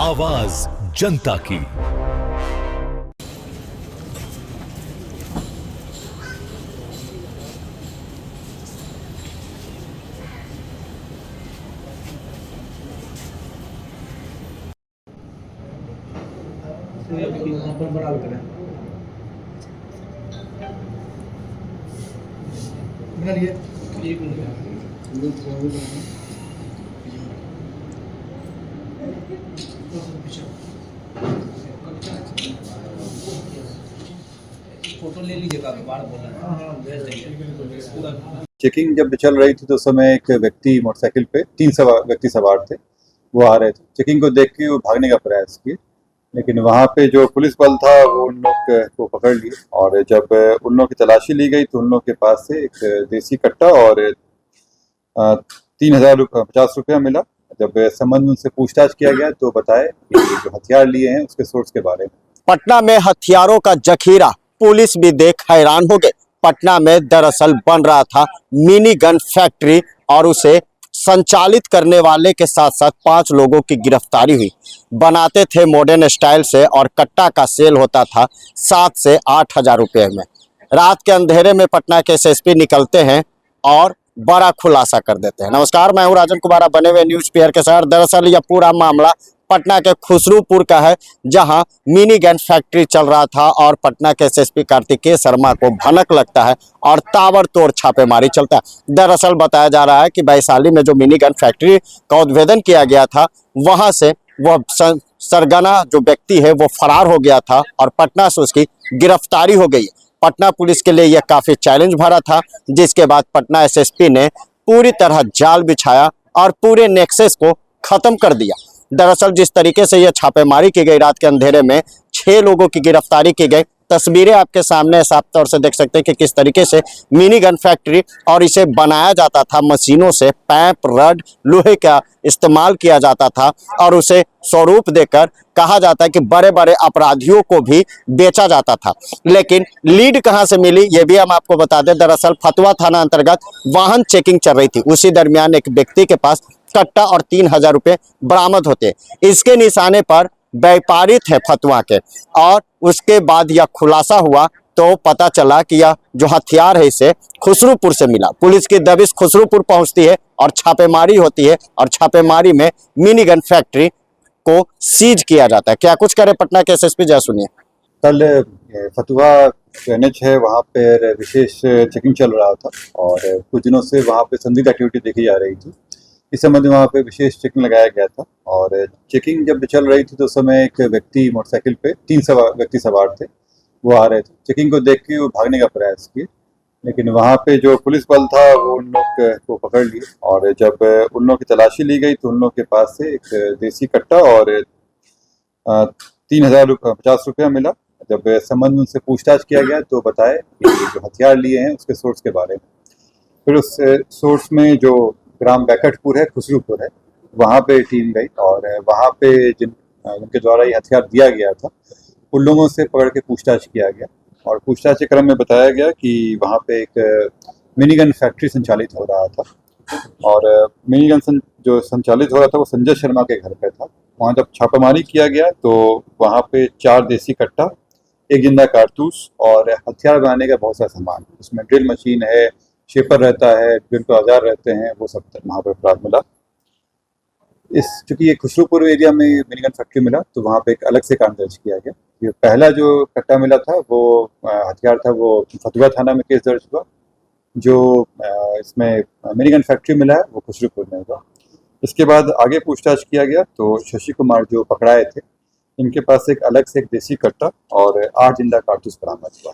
आवाज जनता की। फोटो ले लीजिएगा, दोबारा बोलना। हाँ, भेज देंगे। चेकिंग जब चल रही थी तो उस समय एक व्यक्ति मोटरसाइकिल पे व्यक्ति सवार थे। वो आ रहे थे, चेकिंग को देख के वो भागने का प्रयास किए, लेकिन वहाँ पे जो पुलिस बल था वो उन लोग को पकड़ लिए। और जब उन लोगों की तलाशी ली गई तो उन लोगों के पास से एक देसी कट्टा और 3,050 रुपया मिला। जब संबंध में उनसे पूछताछ किया गया तो बताए कि जो हथियार लिए हैं उसके सोर्स के बारे में। पटना में हथियारों का जखीरा, पुलिस भी देख हैरान हो गए। पटना में दरअसल बन रहा था मिनी गन फैक्ट्री और उसे संचालित करने वाले के साथ साथ 5 लोगों की गिरफ्तारी हुई। बनाते थे मॉडर्न स्टाइल से और कट्टा का सेल होता था 7 से 8 हजार रुपये में। रात के अंधेरे में पटना के एसएसपी निकलते हैं और बड़ा खुलासा कर देते हैं। नमस्कार, मैं हूं राजन कुमार, बने हुए न्यूज पेयर के साथ। दरअसल यह पूरा मामला पटना के खुसरूपुर का है, जहां मिनी गन फैक्ट्री चल रहा था और पटना के एसएसपी कार्तिकेय शर्मा को भनक लगता है और ताबड़तोड़ छापेमारी चलता है। दरअसल बताया जा रहा है कि वैशाली में जो मिनी गन फैक्ट्री का उद्भेदन किया गया था, वहां से वह सरगना जो व्यक्ति है वो फरार हो गया था और पटना से उसकी गिरफ्तारी हो गई। पटना पुलिस के लिए यह काफी चैलेंज भरा था, जिसके बाद पटना एसएसपी ने पूरी तरह जाल बिछाया और पूरे नेक्सस को खत्म कर दिया। दरअसल जिस तरीके से यह छापेमारी की गई, रात के अंधेरे में 6 लोगों की गिरफ्तारी की गई। तस्वीरें आपके सामने साफ तौर से देख सकते हैं कि किस तरीके से मिनी गन फैक्ट्री और इसे बनाया जाता था मशीनों से। पैप, रड, लोहे का इस्तेमाल किया जाता था और उसे स्वरूप देकर कहा जाता है कि बड़े बड़े अपराधियों को भी बेचा जाता था। लेकिन लीड कहां से मिली ये भी हम आपको बता दें। दरअसल फतुहा थाना अंतर्गत वाहन चेकिंग चल रही थी, उसी दरमियान एक व्यक्ति के पास कट्टा और 3,000 रुपये बरामद होते। इसके निशाने पर व्यापारी थे फतुहा के, और उसके बाद यह खुलासा हुआ तो पता चला कि यह जो हथियार है इसे खुसरूपुर से मिला। पुलिस की दबिश खुसरूपुर पहुंचती है और छापेमारी होती है और छापेमारी में मिनी गन फैक्ट्री को सीज किया जाता है। क्या कुछ करे पटना के एसएसपी, जरा सुनिए। कल फतुहा एनएच है, वहाँ पर विशेष चेकिंग चल रहा था और कुछ दिनों से वहाँ पे संदिग्ध एक्टिविटी देखी जा रही थी। इस संबंध में वहाँ पे विशेष चेकिंग लगाया गया था। और चेकिंग जब चल रही थी तो उस समय एक व्यक्ति मोटरसाइकिल पे 3 व्यक्ति सवार थे। वो आ रहे थे, चेकिंग को देख के वो भागने का प्रयास किए, लेकिन वहाँ पे जो पुलिस बल था वो उन लोग को पकड़ लिए। और जब उन लोगों की तलाशी ली गई तो उन लोगों के पास से एक देसी कट्टा और 3,050 रुपया मिला। जब संबंध में उनसे पूछताछ किया गया तो बताए कि जो हथियार लिए हैं उसके सोर्स के बारे में। फिर उस सोर्स में जो ग्राम बैकटपुर है, खुसरूपुर है, वहाँ पे टीम गई और वहाँ पे जिनके द्वारा ये हथियार दिया गया था उन लोगों से पकड़ के पूछताछ किया गया। और पूछताछ के क्रम में बताया गया कि वहाँ पे एक मिनी गन फैक्ट्री संचालित हो रहा था और मिनी गन जो संचालित हो रहा था वो संजय शर्मा के घर पे था। वहाँ जब छापामारी किया गया तो वहाँ पे 4 देसी कट्टा, 1 जिंदा कारतूस और हथियार बनाने का बहुत सारा सामान, उसमें ड्रिल मशीन है, शेपर रहता है, ड्रिल पे औजार रहते हैं, वो सब वहाँ पर अपराध मिला। चूंकि ये खुसरूपुर एरिया में मिनी गन फैक्ट्री मिला तो वहाँ पे एक अलग से काम दर्ज किया गया। ये पहला जो कट्टा मिला था वो हथियार था, वो फतुहा थाना में केस दर्ज हुआ। जो इसमें मिनी गन फैक्ट्री मिला है वो खुसरूपुर में हुआ। इसके बाद आगे पूछताछ किया गया तो शशि कुमार जो पकड़ाए थे, इनके पास एक अलग से एक देसी कट्टा और 8 जिंदा कारतूस बरामद हुआ।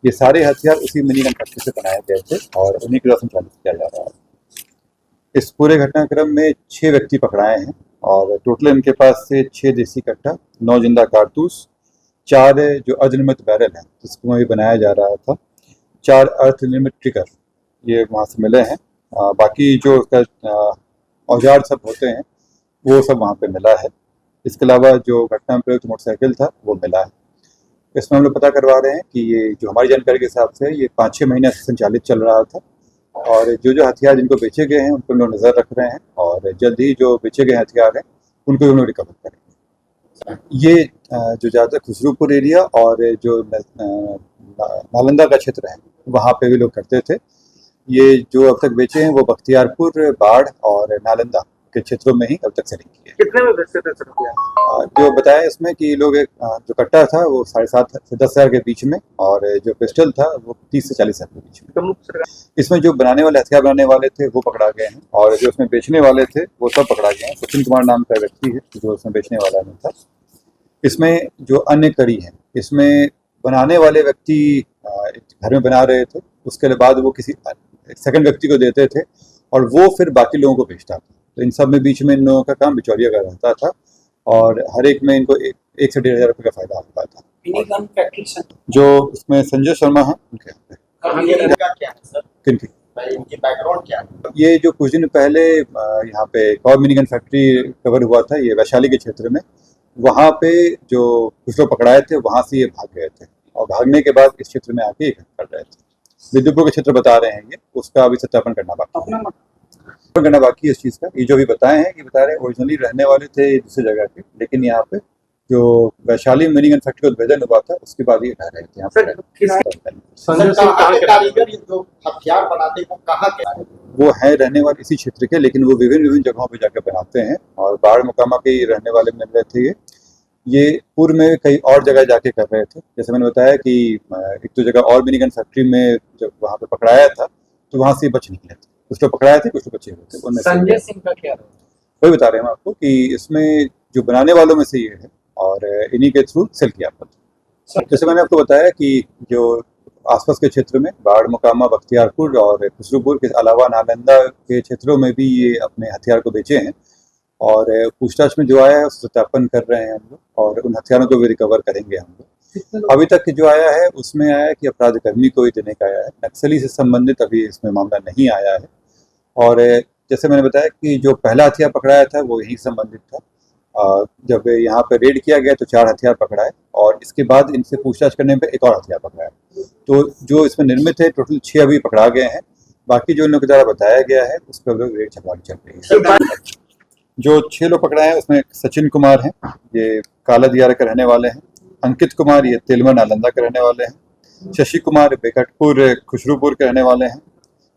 ये सारे हथियार उसी मिनी गन फैक्ट्री से बनाए गए थे और उन्हीं के द्वारा संचालित किया जा रहा है। इस पूरे घटनाक्रम में 6 व्यक्ति पकड़ाए हैं और टोटल इनके पास से 6 देसी कट्टा, 9 जिंदा कारतूस, 4 जो अर्धनिर्मित बैरल हैं जिसको भी बनाया जा रहा था, 4 अर्धनिर्मित ट्रिगर ये वहाँ से मिले हैं। बाकी जो उसका औजार सब होते हैं वो सब वहाँ पे मिला है। इसके अलावा जो घटना में प्रयुक्त मोटरसाइकिल था वो मिला है। इसमें हम लोग पता करवा रहे हैं कि ये जो हमारी जानकारी के हिसाब से ये 5-6 महीने से संचालित चल रहा था और जो हथियार जिनको बेचे गए हैं उन पर हम लोग नज़र रख रहे हैं और जल्द ही जो बेचे गए हथियार हैं उनको हम लोग रिकवर करेंगे। ये जो ज़्यादातर खुसरूपुर एरिया और जो नालंदा का क्षेत्र है वहाँ पे भी लोग करते थे। ये जो अब तक बेचे हैं वो बख्तियारपुर, बाढ़ और नालंदा के क्षेत्रों में ही अब तक सेलिंग की है। कितने में बेचते थे सर रुपया? जो बताया इसमें कि लोग जो कट्टा था वो 7.5 से 10 हज़ार के बीच में, और जो पिस्टल था वो 30 से 40 हज़ार के बीच में। तो मुख्य सरकार इसमें जो बनाने वाले, हथियार बनाने वाले थे वो पकड़ा गए हैं, और जो उसमें बेचने वाले थे वो सब पकड़ा गए हैं। सचिन कुमार नाम का व्यक्ति है जो उसमें बेचने वाला नहीं था। इसमें जो अन्य कड़ी है, इसमें बनाने वाले व्यक्ति घर में बना रहे थे, उसके बाद वो किसी सेकंड व्यक्ति को देते थे और वो फिर बाकी लोगों को बेचता था। तो इन सब में बीच में इन लोगों का काम बिचौलिया का रहता था, और हर एक में इनको 1 से 1.5 हज़ार रुपये का फायदा होता था। मिनीगन फैक्ट्री जो उसमें संजय शर्मा है उनके यहाँ पे। इनका क्या है सर? किनकी? इनकी बैकग्राउंड क्या है? ये जो कुछ दिन पहले यहाँ पे एक और मिनीगन फैक्ट्री कवर हुआ था, ये वैशाली के क्षेत्र में। वहाँ पे जो कुछ लोग पकड़ाए थे वहाँ से ये भाग गए थे, और भागने के बाद इस क्षेत्र में आके ये कर रहे थे। विद्युपुर के क्षेत्र बता रहे हैं ये, उसका अभी सत्यापन करना बाकी है इस चीज़ का। ये जो भी बताए हैं, ये बता रहे हैं ओरिजिनली रहने वाले थे दूसरी जगह के, लेकिन यहाँ पे जो वैशाली मिनीगन फैक्ट्री का उद्भेदन हुआ था उसके बाद ये रह रहे थे यहाँ पे। संजय सिंह कहाँ के कारीगर जो हथियार बनाते हैं वो कहाँ के? वो है रहने वाले इसी क्षेत्र के, लेकिन वो विभिन्न जगहों पे जाकर बनाते हैं, और बाढ़ मुकामा के ही रहने वाले मिल रहे थे। ये पूर्व में कई और जगह जाके कर रहे थे। जैसे मैंने बताया कि एक तो जगह और मिनीगन फैक्ट्री में जब वहाँ पे पकड़ाया था तो वहाँ से बच निकले थे। कुछ लोग पकड़ाए थे, कुछ लोग बचे हुए थे। उनमें संजय सिंह का क्या रोल? वही बता रहे हैं हम आपको कि इसमें जो बनाने वालों में से ये है, और इन्हीं के थ्रू सेल किया था। जैसे मैंने आपको बताया कि जो आसपास के क्षेत्र में बाढ़ मुकामा, बख्तियारपुर और खुसरूपुर के अलावा नालंदा के क्षेत्रों में भी ये अपने हथियार को बेचे हैं, और पूछताछ में जो आया है उसका सत्यापन कर रहे हैं हम लोग, और उन हथियारों को भी रिकवर करेंगे हम लोग। अभी तक जो आया है उसमें आया है कि अपराध कर्मी को ही देने का आया है, नक्सली से संबंधित अभी इसमें मामला नहीं आया है। और जैसे मैंने बताया कि जो पहला हथियार पकड़ाया था वो यही संबंधित था। जब यहाँ पे रेड किया गया तो 4 हथियार पकड़ाए, और इसके बाद इनसे पूछताछ करने पे एक और हथियार पकड़ाया। तो जो इसमें निर्मित है टोटल 6 अभी पकड़ा गए हैं। बाकी जो इन लोगों के द्वारा बताया गया है उस पर रेड छपाकी चल रही है। जो 6 लोग पकड़ाए हैं उसमें सचिन कुमार हैं, ये काला दियारा के रहने वाले हैं। अंकित कुमार ये तेलवा नालंदा के रहने वाले हैं। शशि कुमार बेकटपुर खुसरूपुर के रहने वाले हैं।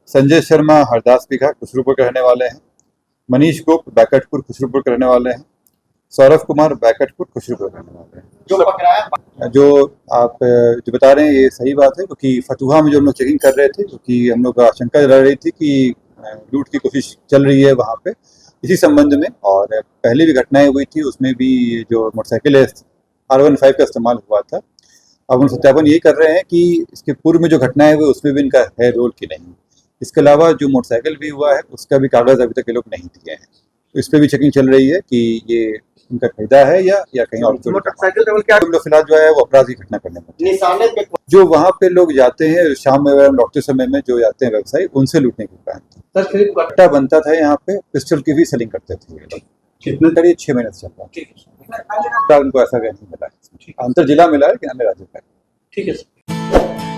संजय शर्मा हरदास पीघा खुसरूपुर के रहने वाले हैं। मनीष गोप बैकटपुर खुसरूपुर के रहने वाले हैं। सौरभ कुमार बैकटपुर खुसरूपुर के रहने वाले हैं। जो पकड़ाया, जो आप जो बता रहे हैं ये सही बात है, क्योंकि फतुहा में जो हम लोग चेकिंग कर रहे थे, क्योंकि हम लोग को आशंका रह रही थी कि लूट की कोशिश चल रही है वहाँ पे, इसी संबंध में। और पहले भी घटनाएं हुई थी, उसमें भी जो मोटरसाइकिल है R15 का इस्तेमाल हुआ था। अब हम सत्यापन यही कर रहे हैं कि इसके पूर्व में जो घटनाएं हुई उसमें भी इनका है रोल कि नहीं। इसके अलावा जो मोटरसाइकिल भी हुआ है उसका भी कागज अभी तक ये लोग नहीं दिए हैं, तो इस पर भी चेकिंग चल रही है कि ये इनका खरीदा है या कहीं और। मोटरसाइकिल क्या हम लोग फिलहाल जो है वो अपराध की घटना करने में, निशाने पे जो वहाँ पे लोग जाते हैं शाम में लौटते समय में जो जाते हैं व्यवसायी, उनसे लूटने के कारण सर सिर्फ कट्टा बनता था यहाँ पे, पिस्टल की भी सेलिंग करते थे ये लोग। कितने करीब 6 महीने से चल रहा है। उनको ऐसा नहीं मिला है, अंतर जिला मिला है कि अन्य राज्य का। ठीक है सर।